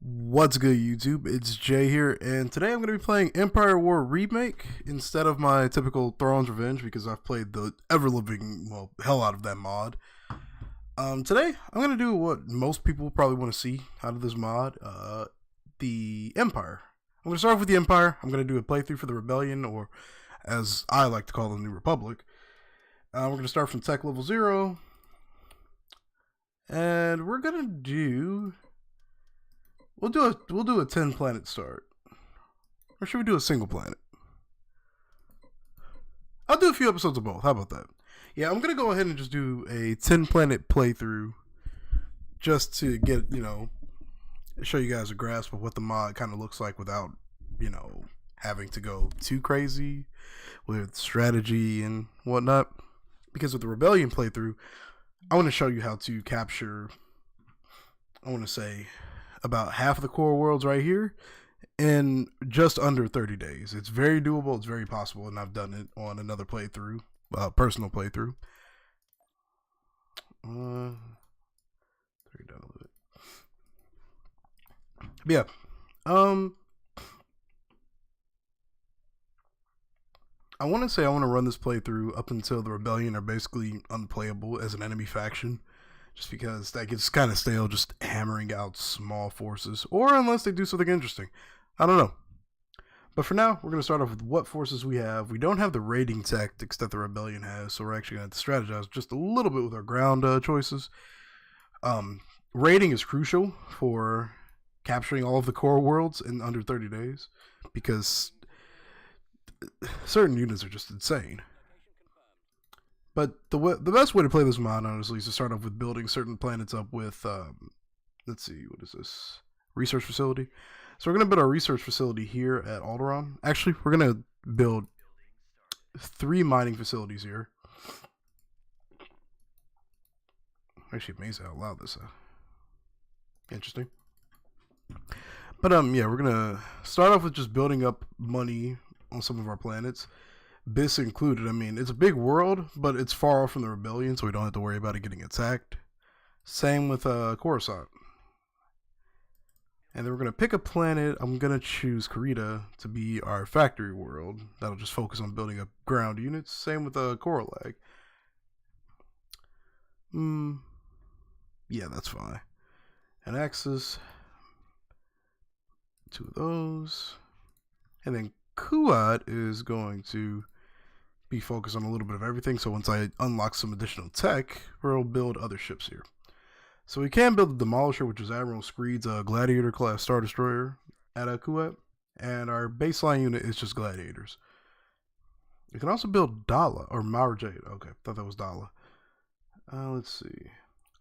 What's good, YouTube? It's Jay here, and today I'm going to be playing Empire of War Remake instead of my typical Throne's Revenge because I've played the ever-living, well, hell out of that mod. Today, I'm going to do what most people probably want to see out of this mod, the Empire. I'm going to start off with the Empire. I'm going to do a playthrough for the Rebellion, or as I like to call the New Republic. We're going to start from tech level 0, and we're going to do... We'll do a 10 planet start. Or should we do a single planet? I'll do a few episodes of both. How about that? Yeah, I'm gonna go ahead and just do a 10 planet playthrough just to get, show you guys a grasp of what the mod kind of looks like without, having to go too crazy with strategy and whatnot. Because with the Rebellion playthrough, I want to show you how to capture, I want to say, about half of the core worlds right here in just under 30 days. It's very doable, it's very possible, and I've done it on another playthrough, personal playthrough. Turn it down a little bit. But yeah, I want to say I want to run this playthrough up until the Rebellion are basically unplayable as an enemy faction. Just because that gets kind of stale, just hammering out small forces. Or unless they do something interesting. I don't know. But for now, we're going to start off with what forces we have. We don't have the raiding tactics that the Rebellion has, so we're actually going to have to strategize just a little bit with our ground choices. Raiding is crucial for capturing all of the core worlds in under 30 days. Because certain units are just insane. But the best way to play this mod, honestly, is to start off with building certain planets up with, let's see, what is this? Research facility. So we're going to build our research facility here at Alderaan. Actually, we're going to build 3 mining facilities here. Actually, amazing how loud this is. Interesting. But, yeah, we're going to start off with just building up money on some of our planets. This included. I mean, it's a big world, but it's far off from the Rebellion, so we don't have to worry about it getting attacked. Same with Coruscant. And then we're going to pick a planet. I'm going to choose Karita to be our factory world. That'll just focus on building up ground units. Same with Coralag. Yeah, that's fine. And Axis. 2 of those. And then Kuat is going to be focused on a little bit of everything. So once I unlock some additional tech, we'll build other ships here. So we can build the Demolisher, which is Admiral Screed's Gladiator class Star Destroyer at Kuwait. And our baseline unit is just Gladiators. We can also build Dala, or Mara Jade. Okay, thought that was Dala. Let's see.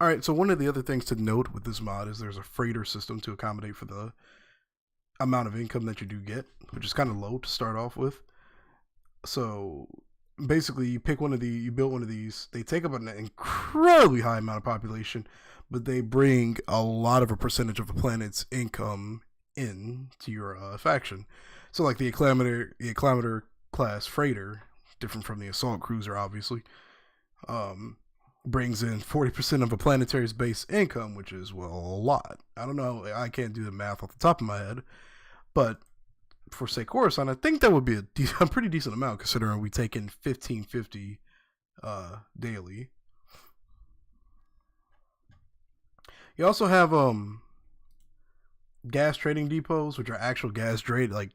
Alright, so one of the other things to note with this mod is there's a freighter system to accommodate for the amount of income that you do get, which is kind of low to start off with. So basically, you build one of these. They take up an incredibly high amount of population, but they bring a lot of a percentage of the planet's income in to your faction. So, like the Acclamator class freighter, different from the assault cruiser, obviously, brings in 40% of a planetary's base income, which is, well, a lot. I don't know. I can't do the math off the top of my head, but for say Coruscant, I think that would be a pretty decent amount considering we take in 1550 daily. You also have gas trading depots, which are actual gas trade, like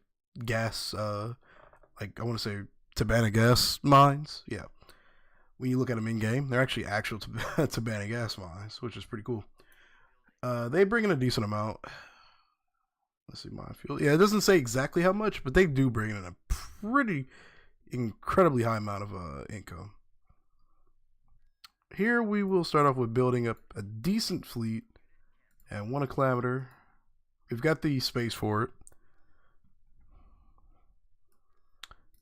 gas, like I want to say Tabana gas mines. Yeah, when you look at them in game, they're actually actual Tabana gas mines, which is pretty cool. They bring in a decent amount. Let's see, minefield. Yeah, it doesn't say exactly how much, but they do bring in a pretty incredibly high amount of income. Here we will start off with building up a decent fleet and 1 Acclamator. We've got the space for it.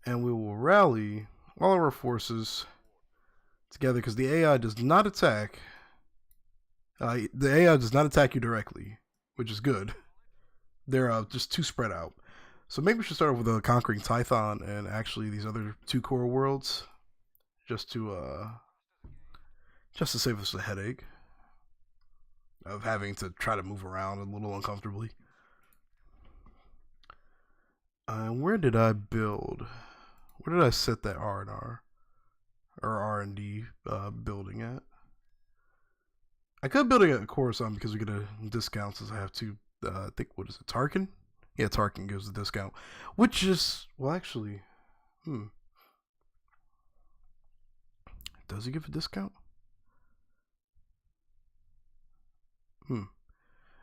And we will rally all of our forces together because the AI does not attack. The AI does not attack you directly, which is good. They're just too spread out. So maybe we should start off with conquering Tython and actually these other 2 core worlds, just to save us a headache of having to try to move around a little uncomfortably. Where did I build? Where did I set that R&R or R&D building at? I could build it at Coruscant because we get a discount since I have to. I think, what is it, Tarkin? Yeah, Tarkin gives a discount, which is, well, actually, does he give a discount?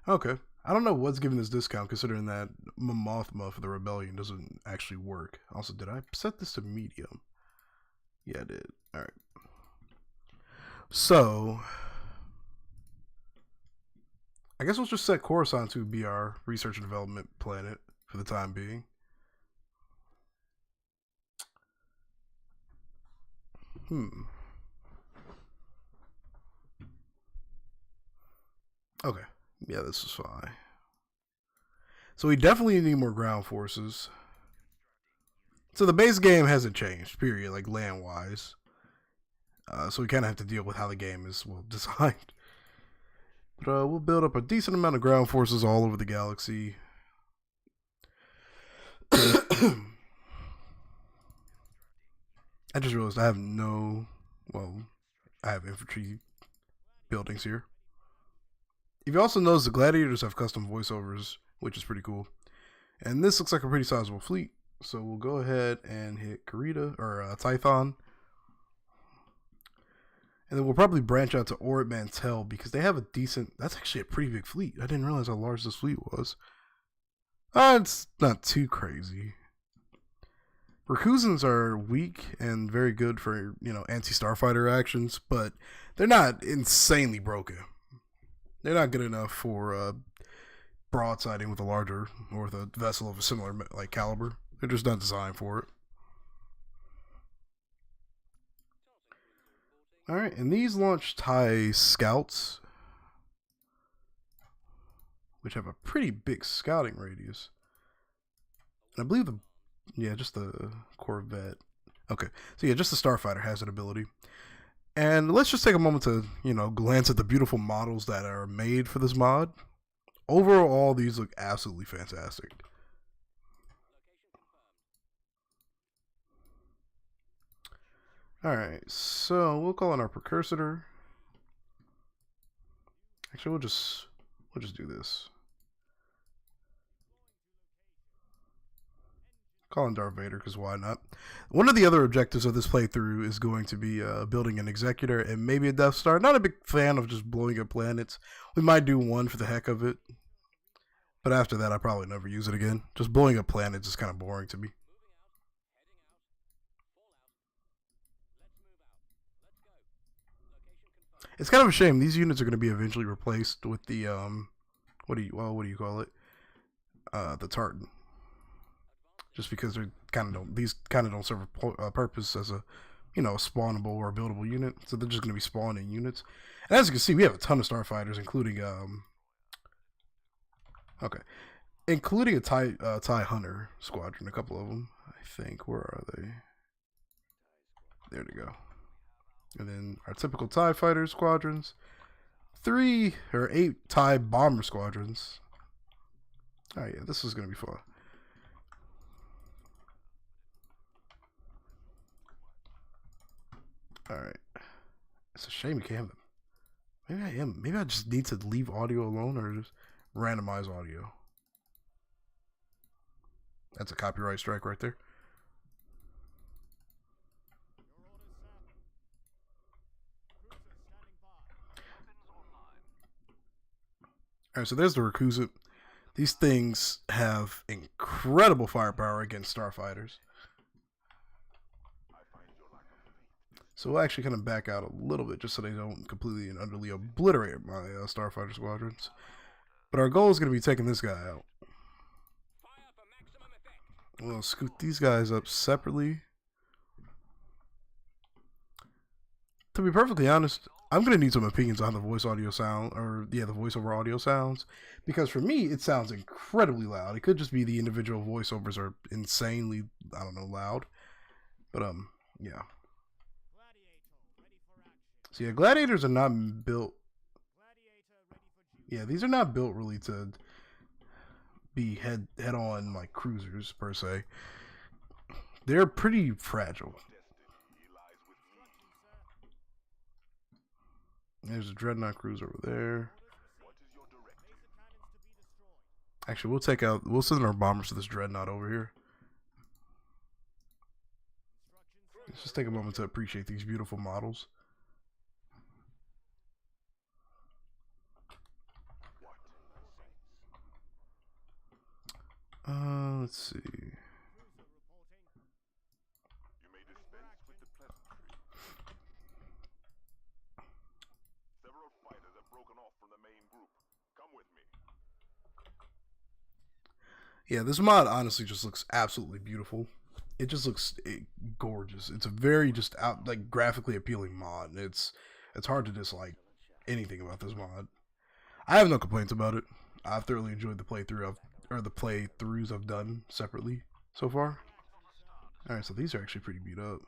Okay. I don't know what's giving this discount, considering that Mothma for the Rebellion doesn't actually work. Also, did I set this to medium? Yeah, I did. Alright. So, I guess we'll just set Coruscant to be our research and development planet for the time being. Okay. Yeah, this is fine. So we definitely need more ground forces. So the base game hasn't changed, period, like land-wise. So we kind of have to deal with how the game is, well, designed. But we'll build up a decent amount of ground forces all over the galaxy. I just realized I have I have infantry buildings here. If you also notice, the Gladiators have custom voiceovers, which is pretty cool. And this looks like a pretty sizable fleet. So we'll go ahead and hit Karita, or Tython. And then we'll probably branch out to Orit Mantell because they have a decent... That's actually a pretty big fleet. I didn't realize how large this fleet was. It's not too crazy. Rakuzans are weak and very good for, anti-starfighter actions, but they're not insanely broken. They're not good enough for broadsiding with a larger or with a vessel of a similar caliber. They're just not designed for it. Alright, and these launch TIE scouts, which have a pretty big scouting radius. And I believe just the Corvette. Okay, so yeah, just the Starfighter has that ability. And let's just take a moment to, glance at the beautiful models that are made for this mod. Overall, these look absolutely fantastic. Alright, so we'll call in our precursor. Actually, we'll just do this. Call in Darth Vader, because why not? One of the other objectives of this playthrough is going to be building an Executor and maybe a Death Star. Not a big fan of just blowing up planets. We might do one for the heck of it. But after that, I probably never use it again. Just blowing up planets is kind of boring to me. It's kind of a shame. These units are going to be eventually replaced with the what do you call it? The Tartan. Just because these kind of don't serve a purpose as a spawnable or buildable unit, so they're just going to be spawning units. And as you can see, we have a ton of starfighters, including a TIE Hunter squadron, a couple of them, I think. Where are they? There they go. And then our typical TIE fighter squadrons, 3 or 8 TIE bomber squadrons. Oh yeah, this is going to be fun. Alright. It's a shame you can't have them. Maybe I just need to leave audio alone or just randomize audio. That's a copyright strike right there. Alright, so there's the Rakusa. These things have incredible firepower against starfighters. So we'll actually kind of back out a little bit just so they don't completely and utterly obliterate my starfighter squadrons. But our goal is going to be taking this guy out. We'll scoot these guys up separately. To be perfectly honest, I'm going to need some opinions on the voice audio sound, or the voiceover audio sounds. Because for me, it sounds incredibly loud. It could just be the individual voiceovers are insanely, loud. But, yeah. So yeah, Gladiators are not built. Yeah, these are not built really to be head-on like cruisers per se. They're pretty fragile. There's a dreadnought cruiser over there. Actually, we'll send our bombers to this dreadnought over here. Let's just take a moment to appreciate these beautiful models. Let's see. Several fighters have broken off from the main group. Come with me. Yeah, this mod honestly just looks absolutely beautiful. It just looks gorgeous. It's a very just like graphically appealing mod. It's hard to dislike anything about this mod. I have no complaints about it. I've thoroughly enjoyed the playthroughs I've done separately so far. Alright, so these are actually pretty beat up.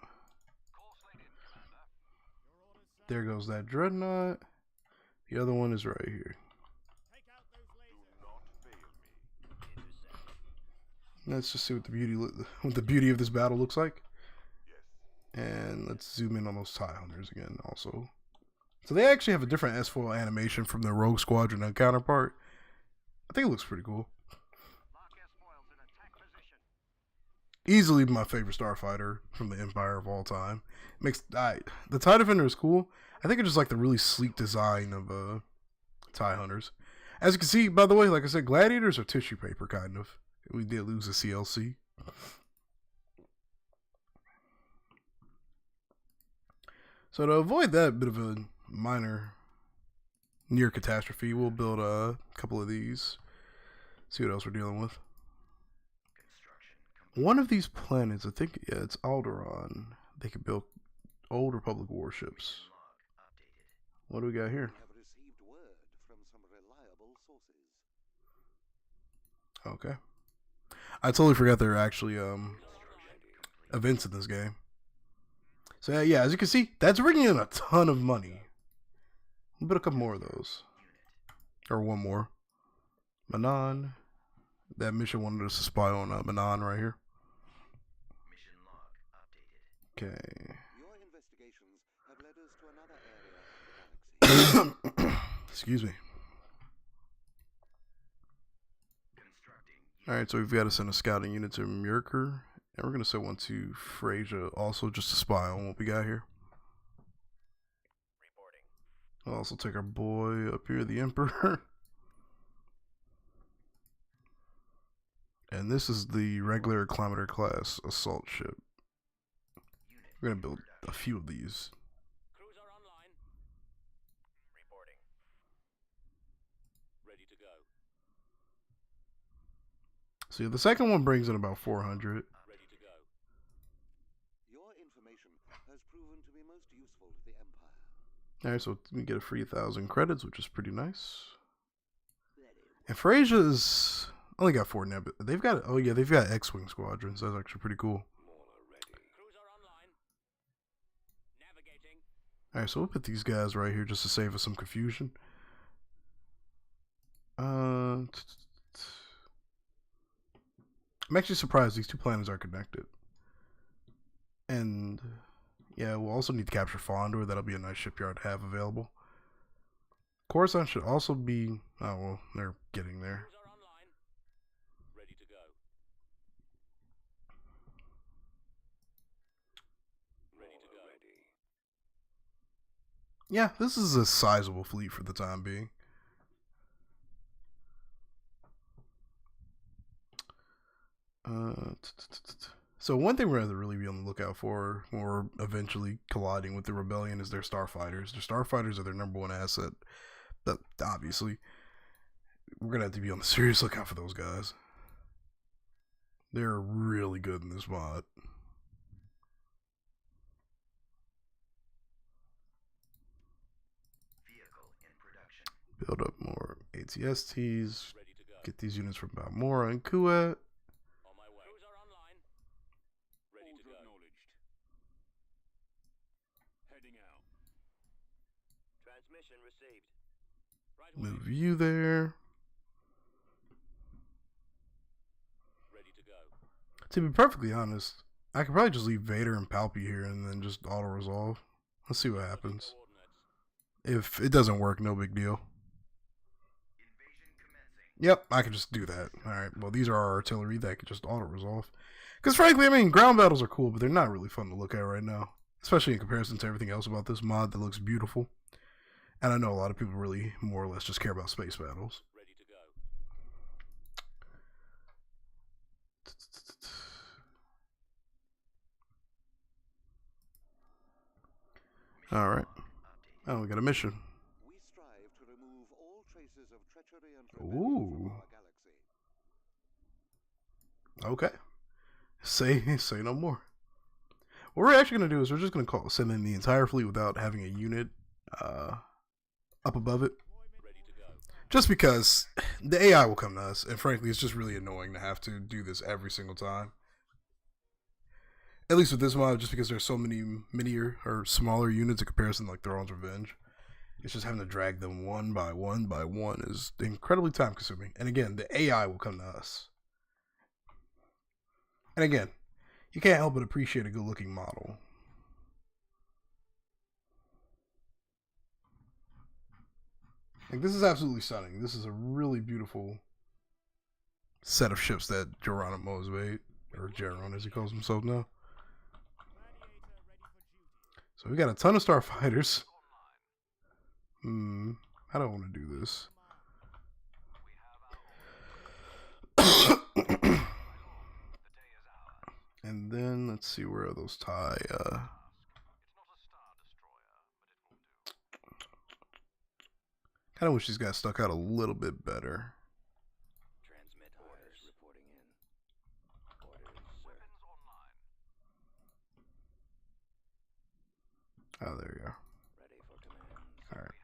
There goes that dreadnought. The other one is right here. Let's just see what the beauty of this battle looks like. And let's zoom in on those TIE Hunters again also. So they actually have a different S-foil animation from their Rogue Squadron counterpart. I think it looks pretty cool. Easily my favorite starfighter from the Empire of all time. The TIE Defender is cool. I think I just like the really sleek design of TIE Hunters. As you can see, by the way, like I said, Gladiators are tissue paper, kind of. We did lose a CLC. So to avoid that bit of a minor near catastrophe, we'll build a couple of these. See what else we're dealing with. One of these planets, I think, yeah, it's Alderaan. They could build old Republic warships. What do we got here? Okay. I totally forgot there are actually events in this game. So yeah, as you can see, that's bringing in a ton of money. We'll build a couple more of those. Or one more. Manon. That mission wanted us to spy on Manon right here. Okay. Your investigations have led us to another area of the galaxy. Excuse me. Alright, so we've got to send a scouting unit to Murker. And we're going to send one to Freyja also just to spy on what we got here. We'll also take our boy up here, the Emperor. And this is the regular Kilometer class assault ship. We're going to build a few of these. Cruiser online. Reporting. Ready to go. See, the second one brings in about 400. Ready to go. Your information has proven to be most useful to the Empire. Alright, so we get a free 1,000 credits, which is pretty nice. And Freyja's only got 4 nebula. They've got, oh yeah, they've got X-Wing squadrons. That's actually pretty cool. Cruiser online. Navigating. Alright, so we'll put these guys right here just to save us some confusion. I'm actually surprised these two planets are connected. And yeah, we'll also need to capture Fondor. That'll be a nice shipyard to have available. Coruscant should also be, oh well, they're getting there. Cruiser online. Ready to go. Ready to go. Yeah, this is a sizable fleet for the time being. So one thing we're going to really be on the lookout for when we're eventually colliding with the rebellion is their starfighters. Their starfighters are their #1 asset. But obviously, we're going to have to be on the serious lookout for those guys. They're really good in this mod. Vehicle in production. Build up more ATSTs. Get these units from Balmora and Kuwait. On my way. Cruiser online. Ready to go. Acknowledged. Heading out. Transmission received. Right away. Move you there. Ready to go. To be perfectly honest, I could probably just leave Vader and Palpy here and then just auto-resolve. Let's see what happens. Coordinates. If it doesn't work, no big deal. Yep, I can just do that. Alright, well, these are our artillery that could just auto-resolve. Because frankly, I mean, ground battles are cool, but they're not really fun to look at right now. Especially in comparison to everything else about this mod that looks beautiful. And I know a lot of people really, more or less, just care about space battles. Ready to go. Alright. Oh, we got a mission. We strive to remove all traces of treachery and Ooh. rebellion from our galaxy. Okay. Say no more. What we're actually going to do is we're just going to send in the entire fleet without having a unit up above it. Ready to go. Just because the AI will come to us, and frankly, it's just really annoying to have to do this every single time. At least with this mod, just because there's so many minier or smaller units in comparison to like Thrawn's Revenge. It's just having to drag them one by one is incredibly time consuming. And again, the AI will come to us. And again, you can't help but appreciate a good looking model. Like, this is absolutely stunning. This is a really beautiful set of ships that Geronimo has made. Or Geron as he calls himself now. So we got a ton of starfighters. I don't want to do this. And then let's see where are those tie. Kind of wish these guys stuck out a little bit better. Transmit orders. Reporting in. Orders, sir. Oh, there you go. Ready for commands. All right.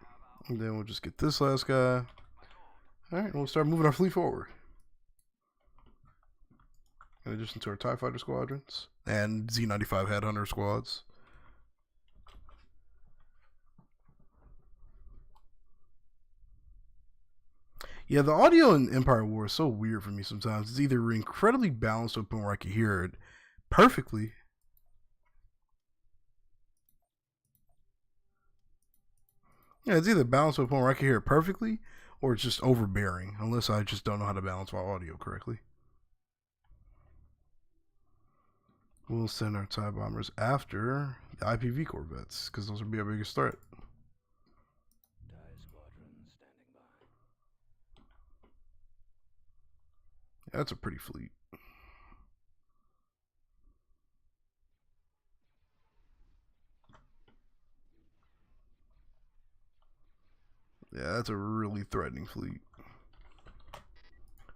And then we'll just get this last guy. All right, and we'll start moving our fleet forward. In addition to our TIE Fighter squadrons and Z-95 Headhunter squads. Yeah, the audio in Empire of War is so weird for me sometimes. It's either incredibly balanced to a point where I can hear it perfectly. Yeah, it's either balanced to a point where I can hear it perfectly, or it's just overbearing, unless I just don't know how to balance my audio correctly. We'll send our TIE bombers after the IPV corvettes, because those will be our biggest threat. TIE squadron standing by. Yeah, that's a pretty fleet. Yeah, that's a really threatening fleet.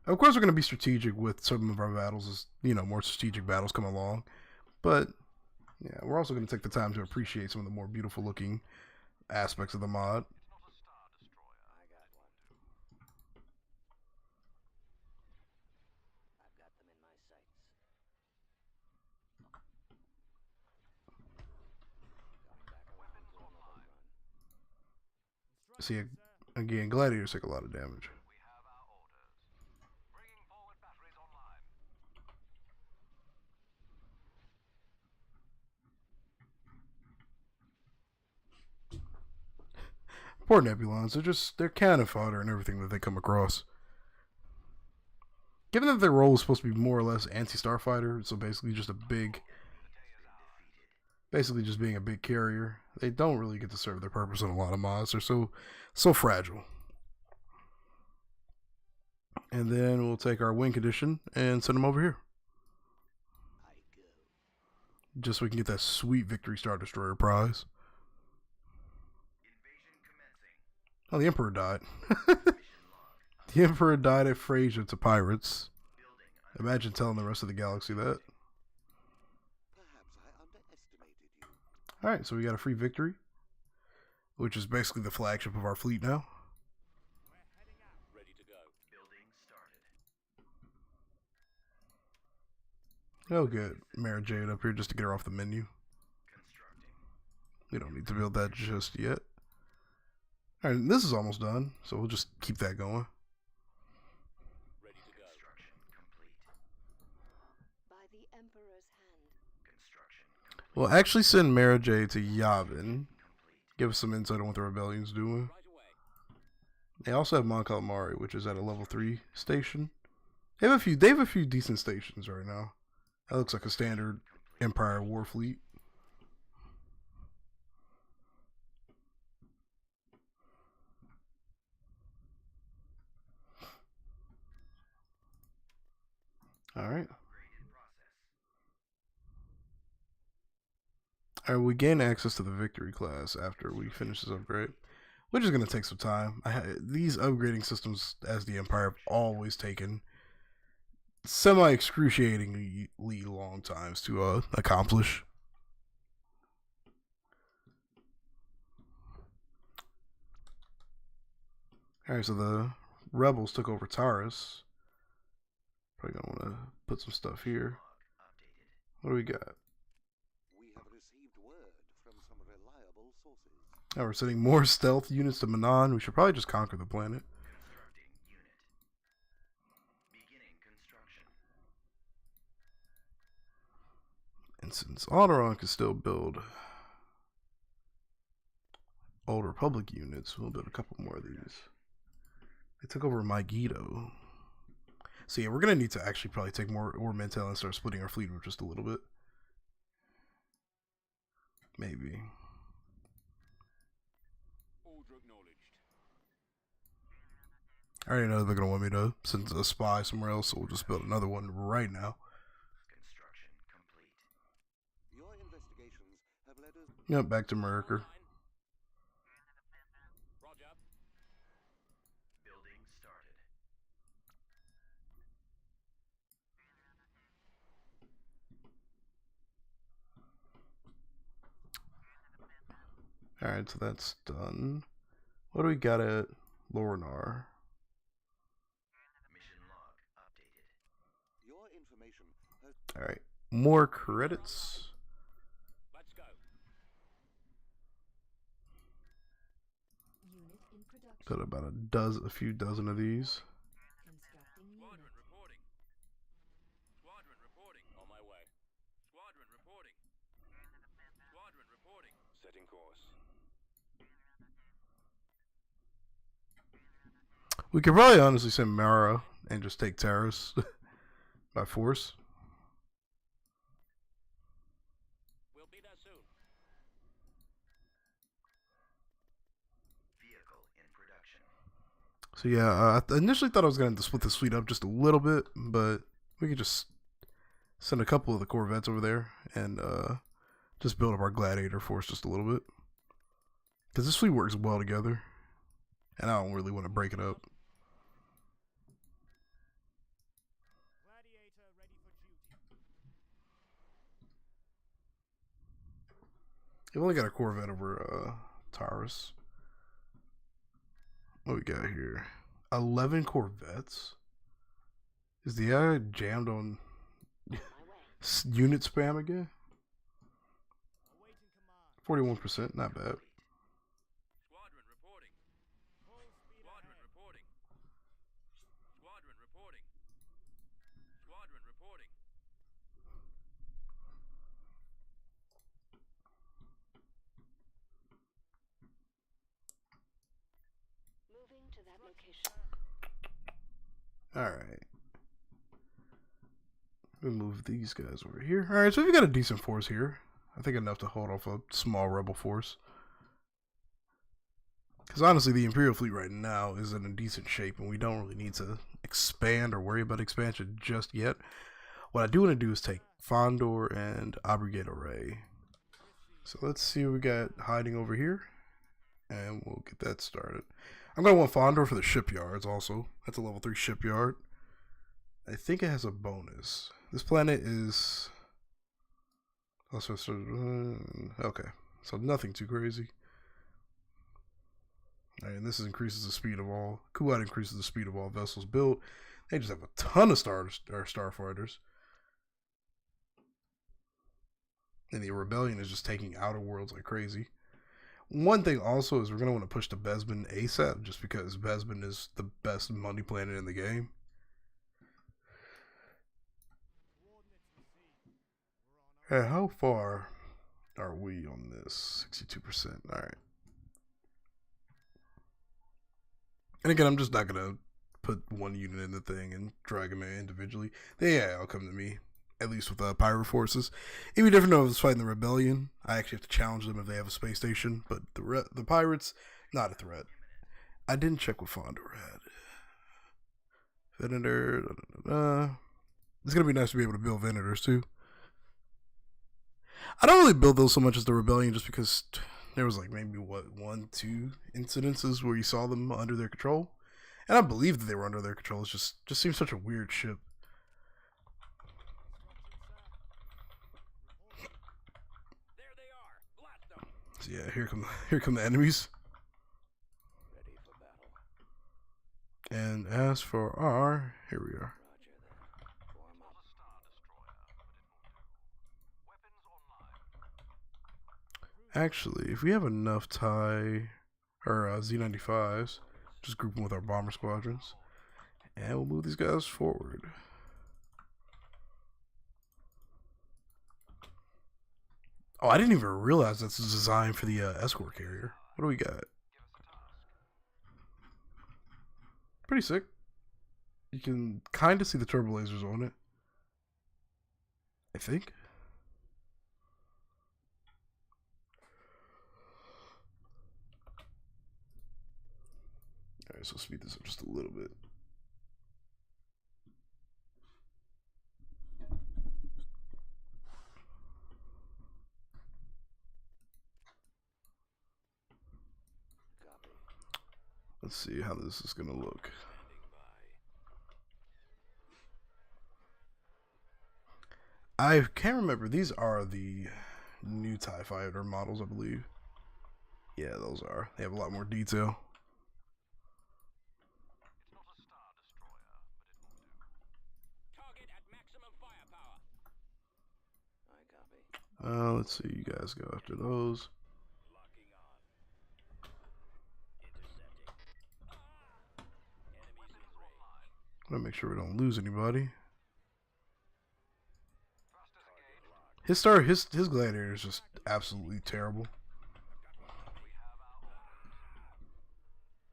Of course, we're going to be strategic with some of our battles as, you know, more strategic battles come along. But, yeah, we're also going to take the time to appreciate some of the more beautiful looking aspects of the mod. See, again, Gladiators take a lot of damage. Poor Nebulons, they're cannon fodder and everything that they come across. Given that their role is supposed to be more or less anti-starfighter, so basically just being a big carrier, they don't really get to serve their purpose in a lot of mods. They're so fragile. And then we'll take our wing condition and send them over here. Just so we can get that sweet Victory Star Destroyer prize. Oh, the Emperor died. The Emperor died at Frasier to pirates. Imagine telling the rest of the galaxy that. Perhaps I underestimated you. Alright, so we got a free victory, which is basically the flagship of our fleet now. Ready to go. Oh, good. Mara Jade up here just to get her off the menu. We don't need to build that just yet. Alright, this is almost done, so we'll just keep that going. Ready to go. the Emperor's hand. We'll actually send Mara J to Yavin. Give us some insight on what the rebellion's doing. Right away. They also have Mon Calamari, which is at a level 3 station. They have a few decent stations right now. That looks like a standard Empire of War fleet. Alright. Alright, we gain access to the victory class after we finish this upgrade, which is going to take some time. These upgrading systems, as the Empire, have always taken semi-excruciatingly long times to accomplish. Alright, so the rebels took over Taurus. Probably gonna want to put some stuff here. What do we got? We have received word from some reliable sources. Oh, we're sending more stealth units to Manan. We should probably just conquer the planet. And since Alderaan can still build Old Republic units, we'll build a couple more of these. They took over Megiddo. So yeah, we're going to need to actually probably take more Mantel and start splitting our fleet with just a little bit. Maybe. Order acknowledged. I already know they're going to want me to send a spy somewhere else, so we'll just build another one right now. Construction complete. Your investigations have led us. Yep, back to Merker. Roger. Building started. Alright, so that's done. What do we got at Lornar? Mission log updated. Your information has. Alright, more credits. Let's go. Unit in production. Got about a few dozen of these. Constructing Squadron unit. reporting. Squadron reporting. On my way. Squadron reporting. Squadron reporting. Setting course. We could probably honestly send Mara and just take Taris by force. We'll be there soon. Vehicle in production. So yeah, I initially thought I was going to split this fleet up just a little bit, but we could just send a couple of the Corvettes over there and just build up our Gladiator force just a little bit. Because this fleet works well together, and I don't really want to break it up. Gladiator ready for duty. We've only got a Corvette over Taurus. What we got here? 11 Corvettes? Is the AI jammed on unit spam again? Awaiting command. 41%, not bad. Squadron reporting. Full speed Squadron ahead. reporting. Squadron reporting. Squadron reporting. Moving to that location. Alright. We'll move these guys over here. Alright, so we've got a decent force here. I think enough to hold off a small rebel force. Because honestly, the Imperial fleet right now is in a decent shape, and we don't really need to expand or worry about expansion just yet. What I do want to do is take Fondor and Abrogate Array. So let's see what we got hiding over here, and we'll get that started. I'm going to want Fondor for the shipyards also. That's a level 3 shipyard. I think it has a bonus. This planet is... also, okay, so nothing too crazy. And this increases the speed of all. Kuat increases the speed of all vessels built. They just have a ton of starfighters. And the rebellion is just taking outer worlds like crazy. One thing also is we're going to want to push to Besman ASAP, just because Besman is the best money planet in the game. Coordinates received. How far are we on this? 62%. Alright. And again, I'm just not going to put one unit in the thing and drag them in individually. They all come to me, at least with pirate forces. It'd be different if I was fighting the rebellion. I actually have to challenge them if they have a space station, but the pirates, not a threat. I didn't check what Fondor had. Venator, It's going to be nice to be able to build Venators too. I don't really build those so much as the rebellion, just because there was like maybe 1-2 incidences where you saw them under their control, and I believe that they were under their control. It just seems such a weird ship. There they are. Blast them. So yeah, here come the enemies. Ready for battle. And as for our, here we are. Roger that. Form up. Actually, if we have enough TIE or Z95s, just group them with our bomber squadrons, and we'll move these guys forward. Oh, I didn't even realize that's designed for the escort carrier. What do we got? Pretty sick. You can kind of see the turbo lasers on it, I think. Alright, so speed this up just a little bit. Copy. Let's see how this is gonna look. I can't remember. These are the new TIE Fighter models, I believe. Yeah, those are. They have a lot more detail. Target at maximum firepower. I copy. Let's see. You guys go after those. Locking on. Intercepting. Enemies in range. I'm gonna make sure we don't lose anybody. His Gladiator is just absolutely terrible.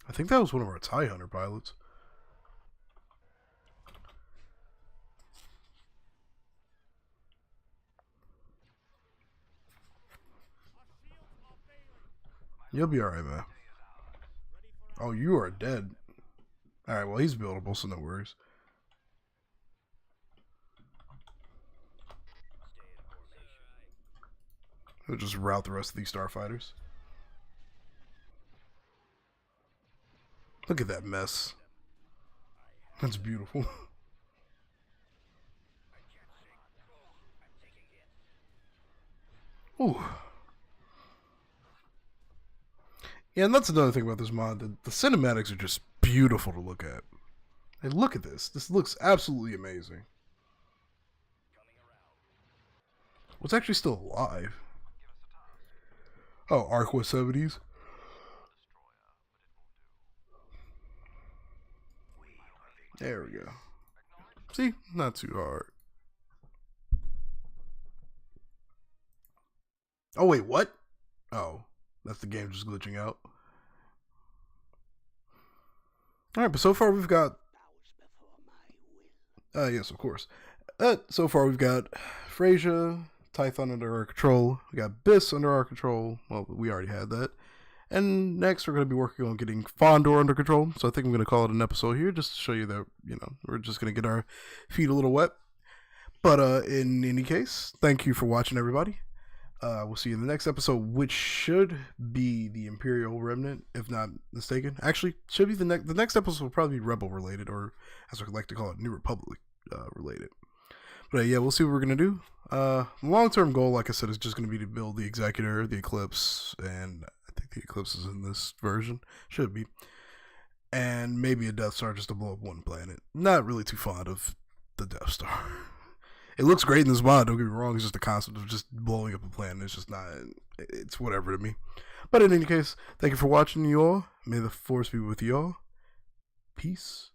I think that was one of our TIE Hunter pilots. You'll be alright, man. Oh, you are dead. Alright, well, he's buildable, so no worries. We'll just route the rest of these starfighters. Look at that mess. That's beautiful. Ooh. Yeah, and that's another thing about this mod. The cinematics are just beautiful to look at. And look at this. This looks absolutely amazing. What's actually still alive? Oh, Arqua 70s. There we go. See? Not too hard. Oh, wait, what? Oh, that's the game just glitching out. Alright, but so far we've got... Bows before my will. Yes, of course. So far we've got Freyja, Tython under our control. We got Biss under our control. Well, we already had that. And next we're going to be working on getting Fondor under control. So I think I'm going to call it an episode here just to show you that, we're just going to get our feet a little wet. But in any case, thank you for watching, everybody. We'll see you in the next episode, which should be the Imperial Remnant, if not mistaken. Actually, should be the next episode will probably be Rebel related, or as I like to call it, New Republic related. But yeah, we'll see what we're going to do. Long-term goal, like I said, is just going to be to build the Executor, the Eclipse, and I think the Eclipse is in this version. Should be. And maybe a Death Star just to blow up one planet. Not really too fond of the Death Star. It looks great in this mod, don't get me wrong. It's just the concept of just blowing up a planet. It's just not, it's whatever to me. But in any case, thank you for watching, you all. May the Force be with you all. Peace.